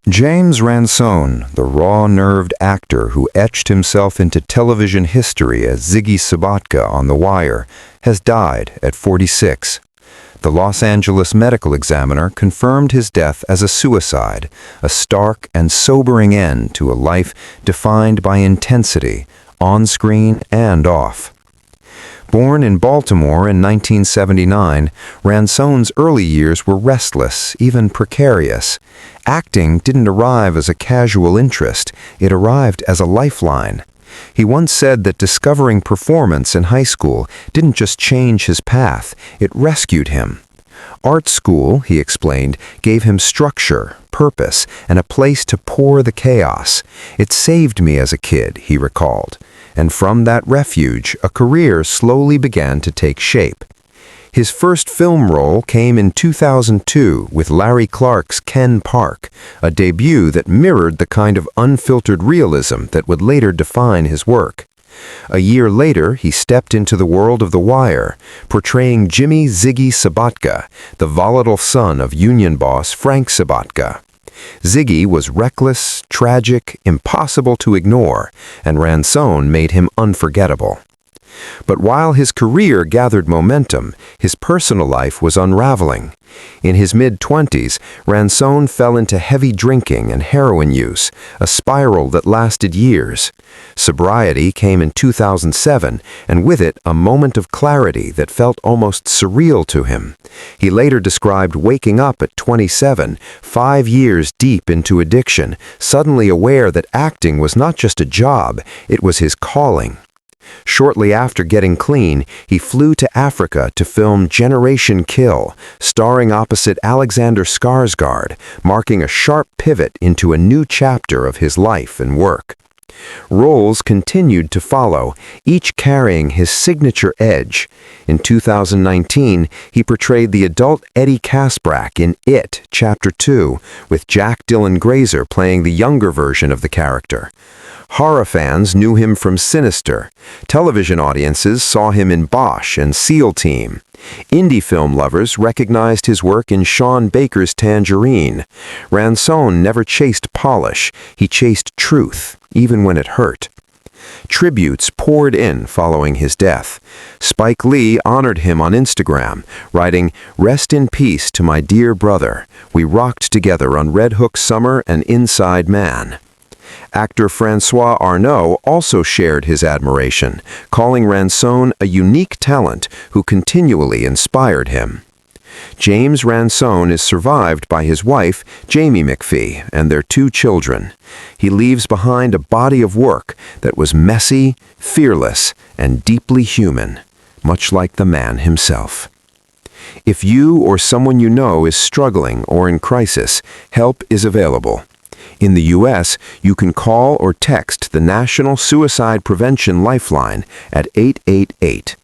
James Ransone, the raw-nerved actor who etched himself into television history as Ziggy Sobotka on The Wire, has died at 46. The Los Angeles Medical Examiner confirmed his death as a suicide, a stark and sobering end to a life defined by intensity, on-screen and off. Born in Baltimore in 1979, Ransone's early years were restless, even precarious. Acting didn't arrive as a casual interest, it arrived as a lifeline. He once said that discovering performance in high school didn't just change his path, it rescued him. Art school, he explained, gave him structure, purpose, and a place to pour the chaos. It saved me as a kid, he recalled. And from that refuge, a career slowly began to take shape. His first film role came in 2002 with Larry Clark's Ken Park, a debut that mirrored the kind of unfiltered realism that would later define his work. A year later, he stepped into the world of The Wire, portraying Jimmy Ziggy Sobotka, the volatile son of union boss Frank Sobotka. Ziggy was reckless, tragic, impossible to ignore, and Ransone made him unforgettable. But while his career gathered momentum, his personal life was unraveling. In his mid-20s, Ransone fell into heavy drinking and heroin use, a spiral that lasted years. Sobriety came in 2007, and with it a moment of clarity that felt almost surreal to him. He later described waking up at 27, 5 years deep into addiction, suddenly aware that acting was not just a job, it was his calling. Shortly after getting clean, he flew to Africa to film Generation Kill, starring opposite Alexander Skarsgård, marking a sharp pivot into a new chapter of his life and work. Roles continued to follow, each carrying his signature edge. In 2019, he portrayed the adult Eddie Kaspbrak in It, Chapter 2, with Jack Dylan Grazer playing the younger version of the character. Horror fans knew him from Sinister. Television audiences saw him in Bosch and SEAL Team. Indie film lovers recognized his work in Sean Baker's Tangerine. Ransone never chased polish, he chased truth, even when it hurt. Tributes poured in following his death. Spike Lee honored him on Instagram, writing, "Rest in peace to my dear brother. We rocked together on Red Hook Summer and Inside Man." Actor François Arnault also shared his admiration, calling Ransone a unique talent who continually inspired him. James Ransone is survived by his wife, Jamie McPhee, and their 2 children. He leaves behind a body of work that was messy, fearless, and deeply human, much like the man himself. If you or someone you know is struggling or in crisis, help is available. In the U.S., you can call or text the National Suicide Prevention Lifeline at 888.